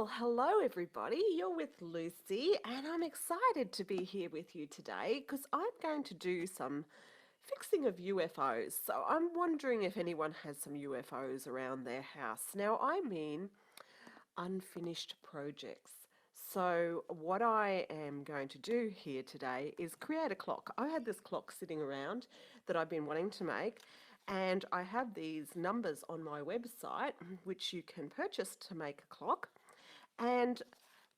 Well, hello everybody. You're with Lucy, and I'm excited to be here with you today because I'm going to do some fixing of UFOs. So I'm wondering if anyone has some UFOs around their house. Now, I mean unfinished projects. So what I am going to do here today is create a clock. I had this clock sitting around that I've been wanting to make, and I have these numbers on my website which you can purchase to make a clock. And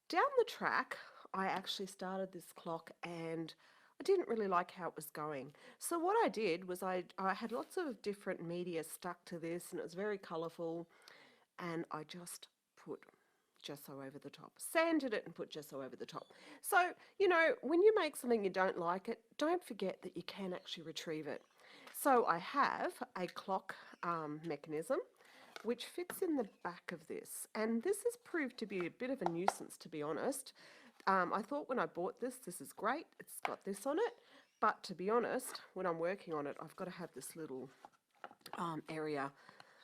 down the track, I actually started this clock and I didn't really like how it was going. So what I did was I had lots of different media stuck to this, and it was very colourful, and I just put gesso over the top, sanded it and put gesso over the top. So, when you make something you don't like it, don't forget that you can actually retrieve it. So I have a clock mechanism which fits in the back of this, and this has proved to be a bit of a nuisance, to be honest. I thought when I bought this is great, it's got this on it, but to be honest, when I'm working on it, I've got to have this little area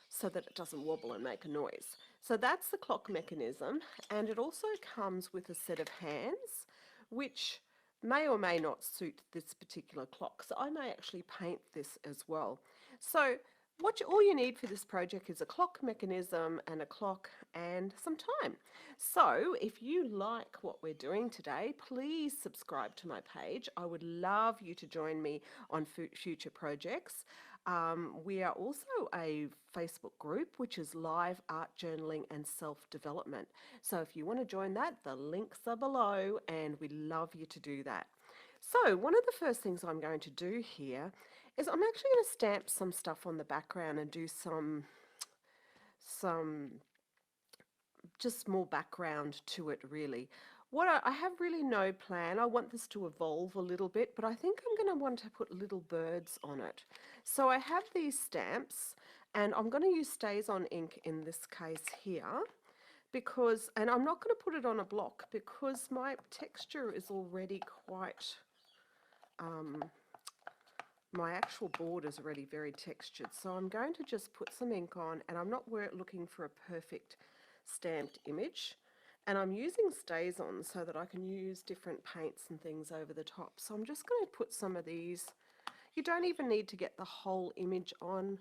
so that it doesn't wobble and make a noise. So that's the clock mechanism, and it also comes with a set of hands which may or may not suit this particular clock. So I may actually paint this as well. So all you need for this project is a clock mechanism and a clock and some time. So if you like what we're doing today, please subscribe to my page. I would love you to join me on future projects. We are also a Facebook group which is Live Art Journaling and Self-Development. So if you want to join that, the links are below, and we'd love you to do that. So one of the first things I'm going to do here is I'm actually going to stamp some stuff on the background and do some just more background to it, really. I have really no plan. I want this to evolve a little bit, but I think I'm going to want to put little birds on it. So I have these stamps, and I'm going to use StazOn ink in this case here, and I'm not going to put it on a block because my texture is already quite, my actual board is already very textured. So I'm going to just put some ink on, and I'm not looking for a perfect stamped image. And I'm using StazOn so that I can use different paints and things over the top. So I'm just going to put some of these. You don't even need to get the whole image on.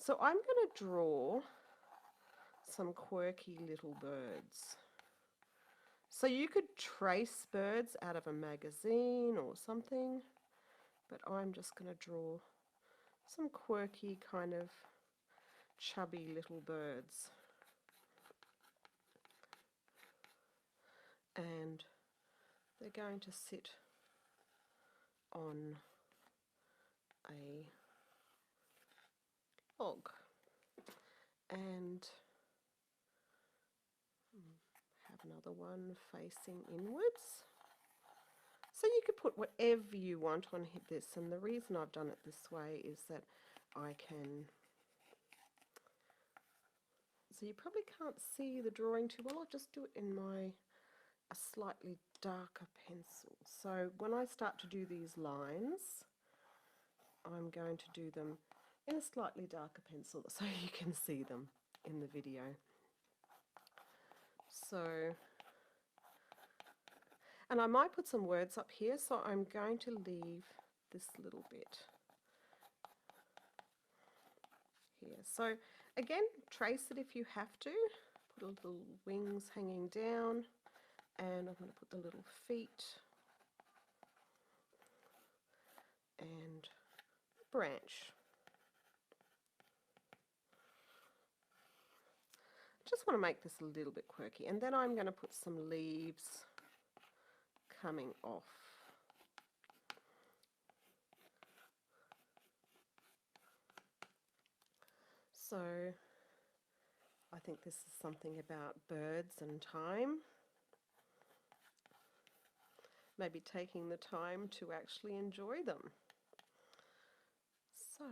So I'm going to draw some quirky little birds. So you could trace birds out of a magazine or something, but I'm just going to draw some quirky kind of chubby little birds. And they're going to sit on a log, and have another one facing inwards. So you could put whatever you want on this, and the reason I've done it this way is that I can, so you probably can't see the drawing too well. I'll just do it in a slightly darker pencil. So when I start to do these lines, I'm going to do them in a slightly darker pencil so you can see them in the video. So, and I might put some words up here, so I'm going to leave this little bit here. So again, trace it if you have to. Put a little wings hanging down, and I'm going to put the little feet and branch. Just want to make this a little bit quirky, and then I'm going to put some leaves coming off. So I think this is something about birds and time. Maybe taking the time to actually enjoy them. So,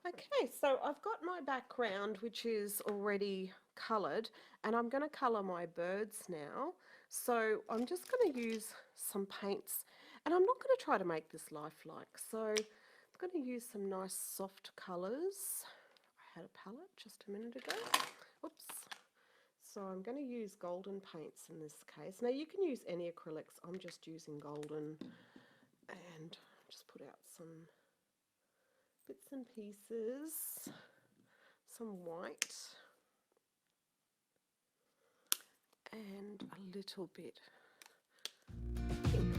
okay, so I've got my background, which is already coloured, and I'm going to colour my birds now. So I'm just going to use some paints, and I'm not going to try to make this lifelike. So I'm going to use some nice soft colours. I had a palette just a minute ago. Oops. So I'm going to use golden paints in this case. Now you can use any acrylics. I'm just using golden, and just put out some bits and pieces, some white, and a little bit pink.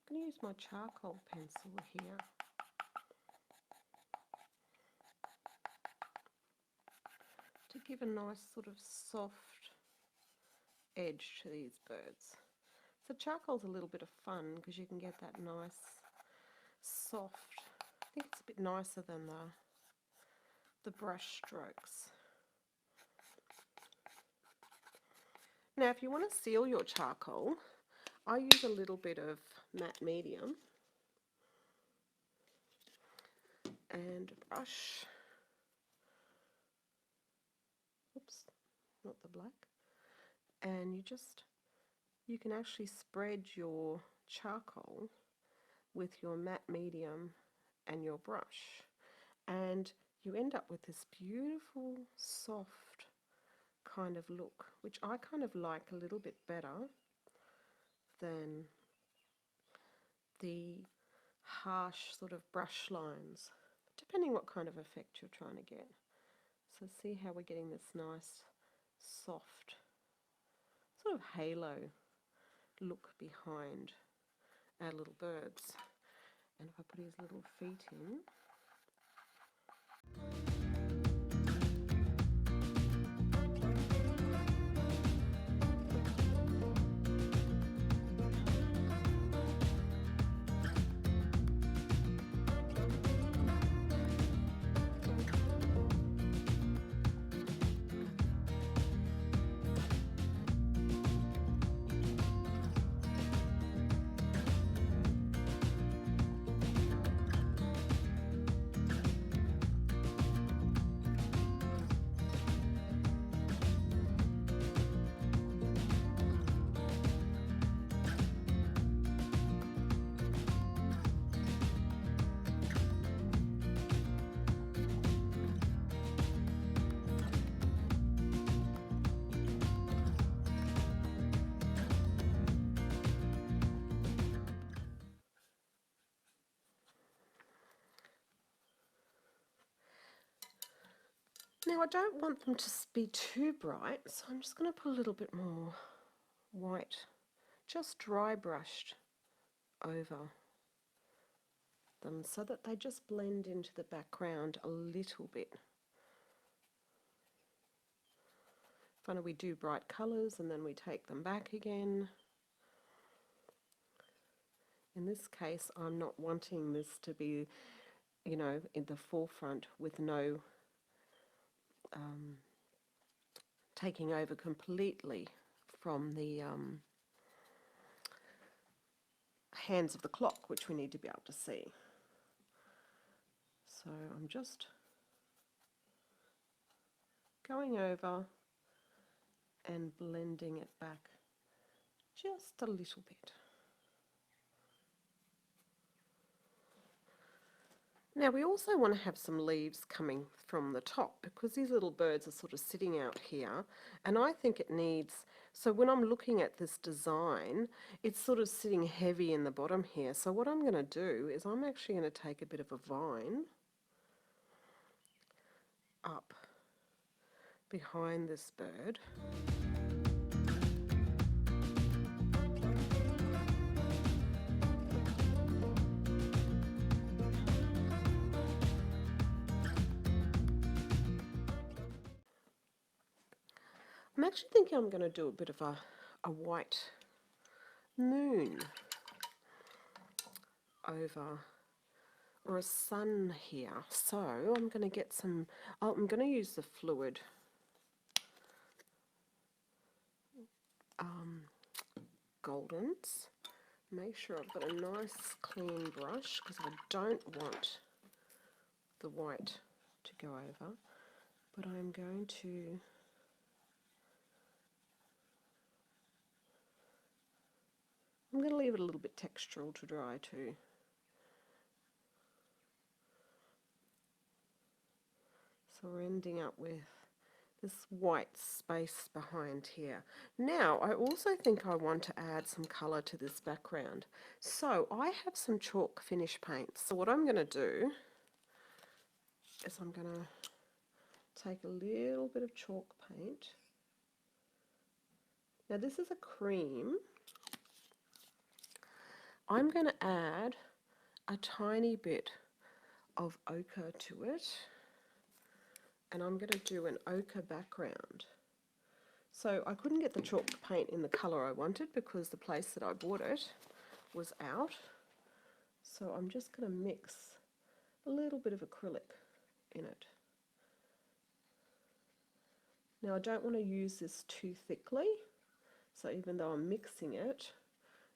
I'm going to use my charcoal pencil here to give a nice sort of soft edge to these birds. So charcoal's a little bit of fun because you can get that nice soft, I think it's a bit nicer than the brush strokes. Now if you want to seal your charcoal, I use a little bit of matte medium and a brush. Oops, not the black. And you can actually spread your charcoal with your matte medium and your brush, and you end up with this beautiful soft kind of look, which I kind of like a little bit better than the harsh sort of brush lines, depending what kind of effect you're trying to get. So see how we're getting this nice soft sort of halo look behind our little birds. And if I put his little feet in, Now I don't want them to be too bright, so I'm just going to put a little bit more white, just dry brushed over them so that they just blend into the background a little bit. Funny, we do bright colours and then we take them back again. In this case, I'm not wanting this to be, you know, in the forefront with no taking over completely from the hands of the clock, which we need to be able to see. So I'm just going over and blending it back just a little bit. Now we also want to have some leaves coming from the top because these little birds are sort of sitting out here, and I think it needs, so when I'm looking at this design, it's sort of sitting heavy in the bottom here. So what I'm going to do is I'm actually going to take a bit of a vine up behind this bird. I'm actually thinking I'm going to do a bit of a white moon over, or a sun here. So I'm going to get some, I'm going to use the fluid Goldens. Make sure I've got a nice clean brush because I don't want the white to go over, but I'm going to leave it a little bit textural to dry too. So we're ending up with this white space behind here. Now I also think I want to add some colour to this background. So I have some chalk finish paints. So what I'm going to do is I'm going to take a little bit of chalk paint. Now this is a cream. I'm going to add a tiny bit of ochre to it, and I'm going to do an ochre background. So I couldn't get the chalk paint in the colour I wanted because the place that I bought it was out. So I'm just going to mix a little bit of acrylic in it. Now I don't want to use this too thickly, so even though I'm mixing it,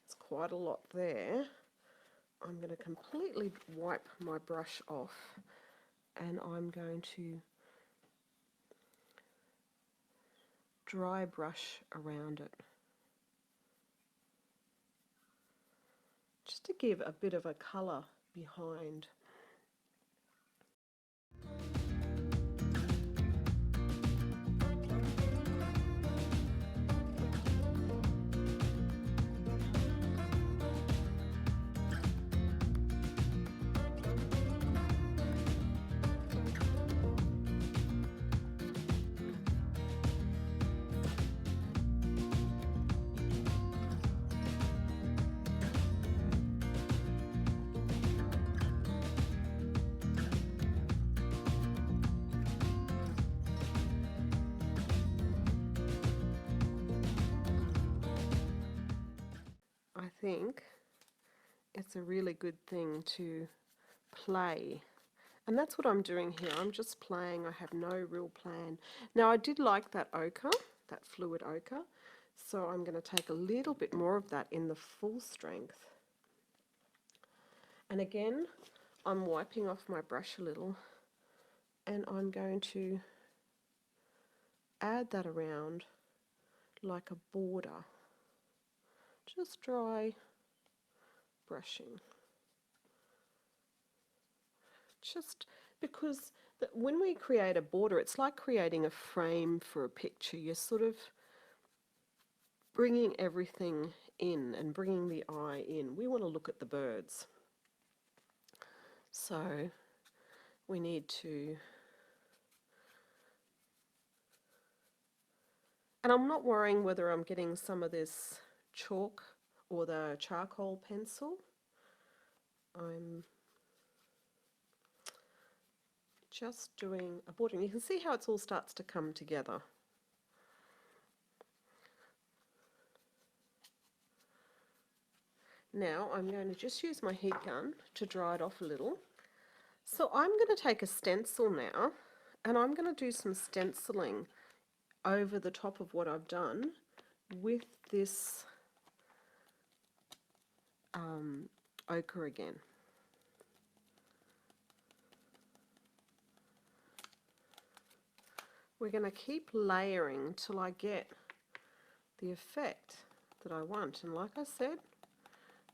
it's quite a lot there. I'm going to completely wipe my brush off and I'm going to dry brush around it, just to give a bit of a colour behind. I think it's a really good thing to play, and that's what I'm doing here. I'm just playing. I have no real plan. Now I did like that ochre, that fluid ochre, so I'm going to take a little bit more of that in the full strength. And again, I'm wiping off my brush a little and I'm going to add that around like a border. Just dry brushing. Just because when we create a border, it's like creating a frame for a picture. You're sort of bringing everything in and bringing the eye in. We want to look at the birds. So we need to And I'm not worrying whether I'm getting some of this chalk or the charcoal pencil. I'm just doing a border. You can see how it all starts to come together. Now I'm going to just use my heat gun to dry it off a little. So I'm going to take a stencil now, and I'm going to do some stenciling over the top of what I've done with this ochre again. We're going to keep layering till I get the effect that I want, and like I said,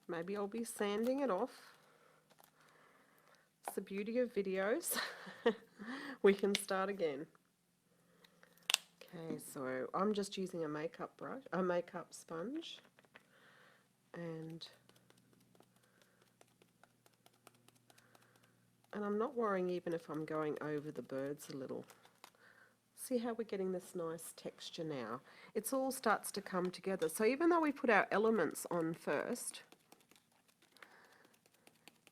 maybe I'll be sanding it off. It's the beauty of videos. We can start again. Okay, so I'm just using a makeup brush, a makeup sponge, and I'm not worrying even if I'm going over the birds a little. See how we're getting this nice texture now? It all starts to come together. So even though we put our elements on first,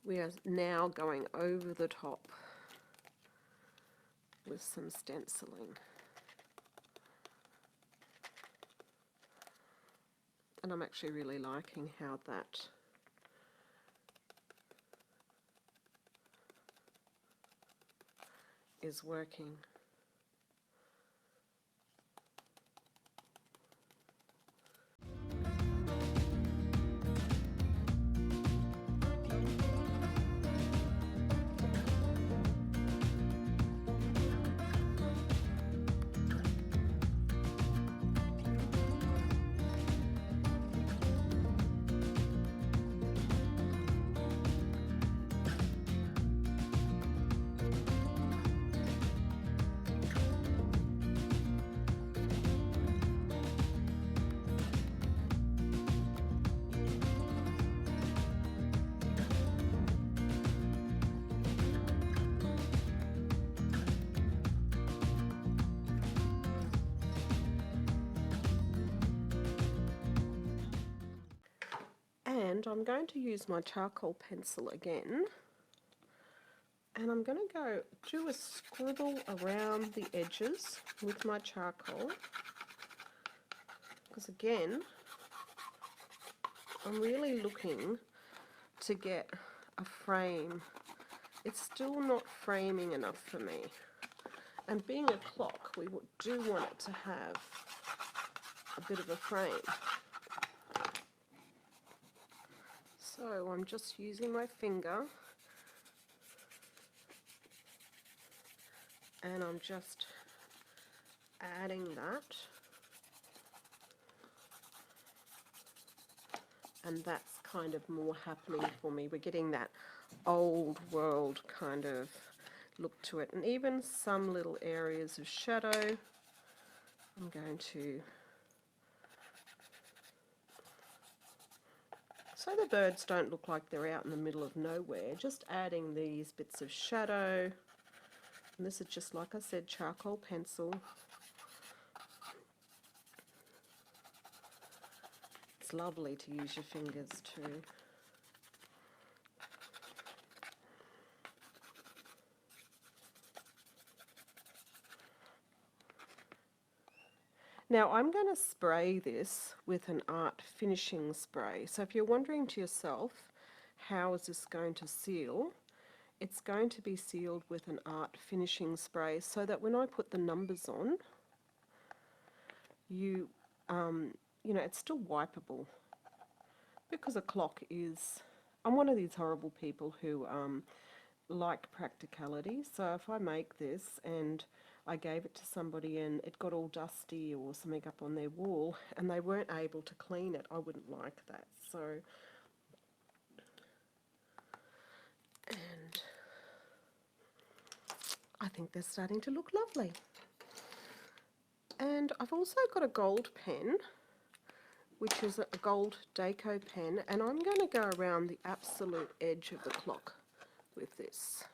we are now going over the top with some stenciling. And I'm actually really liking how that is working. And I'm going to use my charcoal pencil again, and I'm going to go do a scribble around the edges with my charcoal, because again, I'm really looking to get a frame. It's still not framing enough for me, and being a clock, we do want it to have a bit of a frame. So I'm just using my finger, and I'm just adding that, and that's kind of more happening for me. We're getting that old world kind of look to it, and even some little areas of shadow. I'm going to, so the birds don't look like they're out in the middle of nowhere, just adding these bits of shadow. And this is just, like I said, charcoal pencil. It's lovely to use your fingers too. Now I'm going to spray this with an art finishing spray. So if you're wondering to yourself, how is this going to seal? It's going to be sealed with an art finishing spray so that when I put the numbers on, you know, it's still wipeable. Because a clock is, I'm one of these horrible people who like practicality. So if I make this and I gave it to somebody and it got all dusty or something up on their wall and they weren't able to clean it, I wouldn't like that. So, and I think they're starting to look lovely. And I've also got a gold pen, which is a gold Daco pen, and I'm going to go around the absolute edge of the clock with this.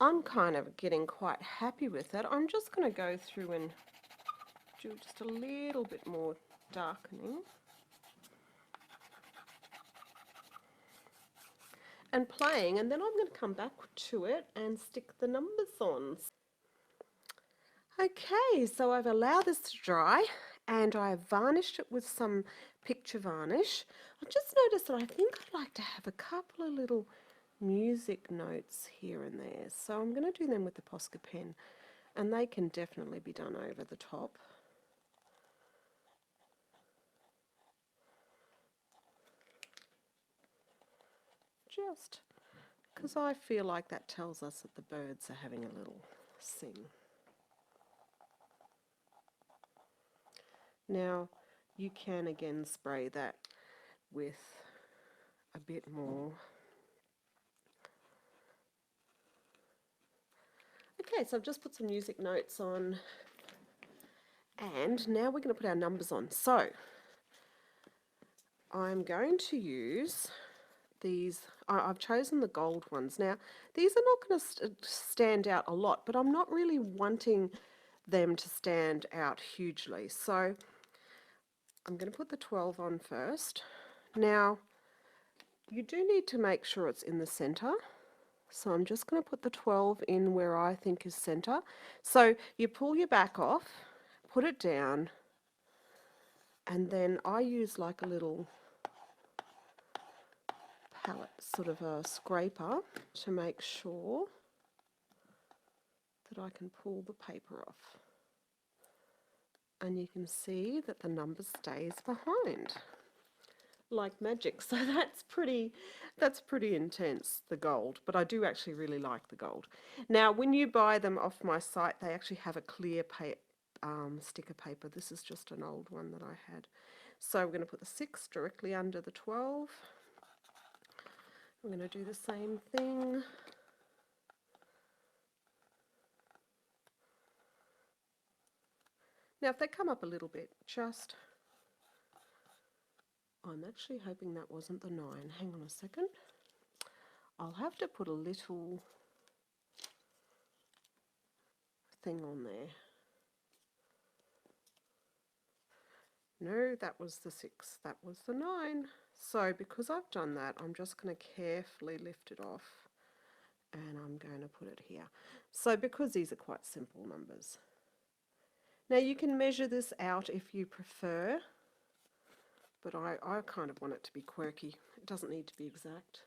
I'm kind of getting quite happy with it. I'm just going to go through and do just a little bit more darkening. And playing, and then I'm going to come back to it and stick the numbers on. Okay, so I've allowed this to dry and I've varnished it with some picture varnish. I just noticed that I think I'd like to have a couple of little music notes here and there. So I'm going to do them with the Posca pen, and they can definitely be done over the top. Just because I feel like that tells us that the birds are having a little sing. Now you can again spray that with a bit more. Okay, so I've just put some music notes on, and now we're going to put our numbers on. So I'm going to use these. I've chosen the gold ones. Now these are not going to stand out a lot, but I'm not really wanting them to stand out hugely. So I'm going to put the 12 on first. Now you do need to make sure it's in the center. So I'm just going to put the 12 in where I think is center. So you pull your back off, put it down, and then I use like a little palette, sort of a scraper, to make sure that I can pull the paper off. And you can see that the number stays behind like magic. So that's pretty intense, the gold, but I do actually really like the gold. Now when you buy them off my site, they actually have a clear sticker paper. This is just an old one that I had. So we're going to put the 6 directly under the 12. I'm going to do the same thing. Now if they come up a little bit, I'm actually hoping that wasn't the 9. Hang on a second. I'll have to put a little thing on there. No, that was the 6. That was the 9. So because I've done that, I'm just going to carefully lift it off, and I'm going to put it here. So because these are quite simple numbers. Now you can measure this out if you prefer, but I kind of want it to be quirky. It doesn't need to be exact.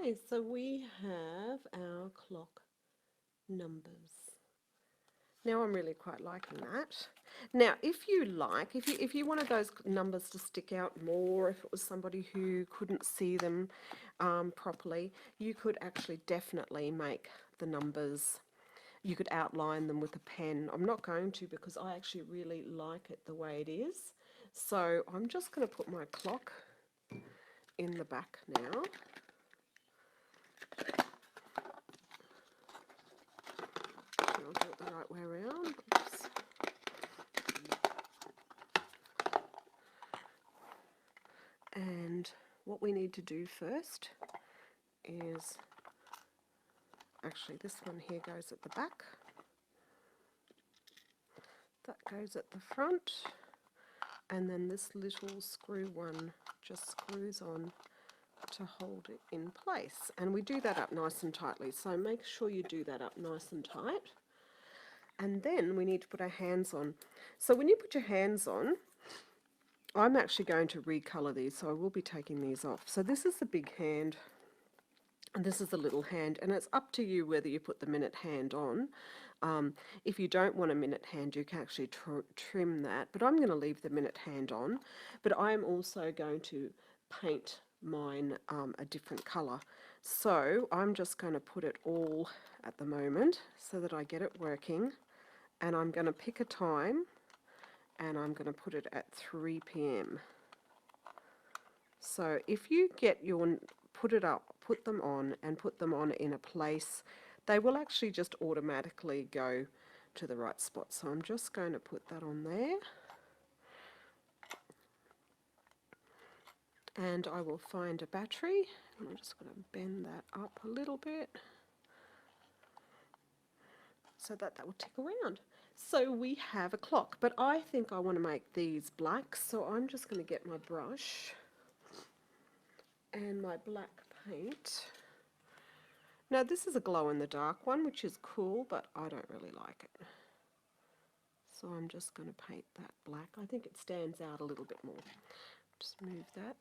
Okay, so we have our clock numbers. Now I'm really quite liking that. Now if you like, if you wanted those numbers to stick out more, if it was somebody who couldn't see them properly, you could actually definitely make the numbers, you could outline them with a pen. I'm not going to, because I actually really like it the way it is. So I'm just going to put my clock in the back now. I'll do it the right way around. Oops. And what we need to do first is, actually this one here goes at the back, that goes at the front, and then this little screw one just screws on to hold it in place. And we do that up nice and tightly, so make sure you do that up nice and tight. And then we need to put our hands on. So when you put your hands on, I'm actually going to recolor these, so I will be taking these off. So this is the big hand, and this is the little hand, and it's up to you whether you put the minute hand on. If you don't want a minute hand, you can actually trim that, but I'm going to leave the minute hand on. But I'm also going to paint mine a different colour. So I'm just going to put it all at the moment so that I get it working, and I'm going to pick a time, and I'm going to put it at 3 p.m. So if you get your, put it up, put them on and put them on in a place, they will actually just automatically go to the right spot. So I'm just going to put that on there. And I will find a battery. I'm just going to bend that up a little bit so that that will tick around. So we have a clock, but I think I want to make these black. So I'm just going to get my brush and my black paint. Now this is a glow-in-the-dark one, which is cool, but I don't really like it. So I'm just going to paint that black. I think it stands out a little bit more. Just move that.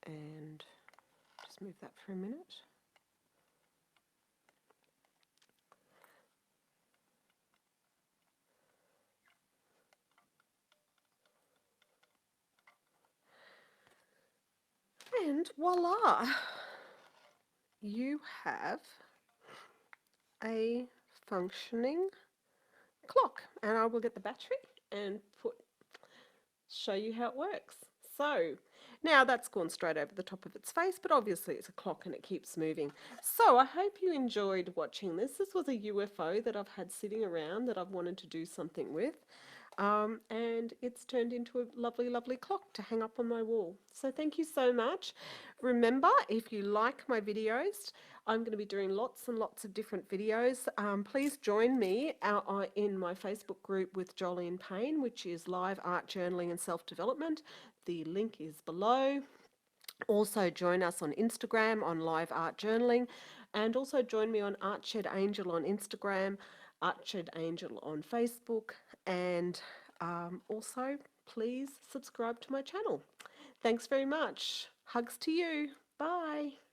And just move that for a minute. And voila! You have a functioning clock. And I will get the battery and show you how it works. So now that's gone straight over the top of its face, but obviously it's a clock and it keeps moving. So I hope you enjoyed watching this. This was a UFO that I've had sitting around that I've wanted to do something with. And it's turned into a lovely, lovely clock to hang up on my wall. So thank you so much. Remember, if you like my videos, I'm going to be doing lots and lots of different videos. Please join me in my Facebook group with Jolene Payne, which is Live Art Journaling and Self-Development. The link is below. Also join us on Instagram on Live Art Journaling, and also join me on Artshed Angel on Instagram, Artshed Angel on Facebook, and also please subscribe to my channel. Thanks very much. Hugs to you. Bye.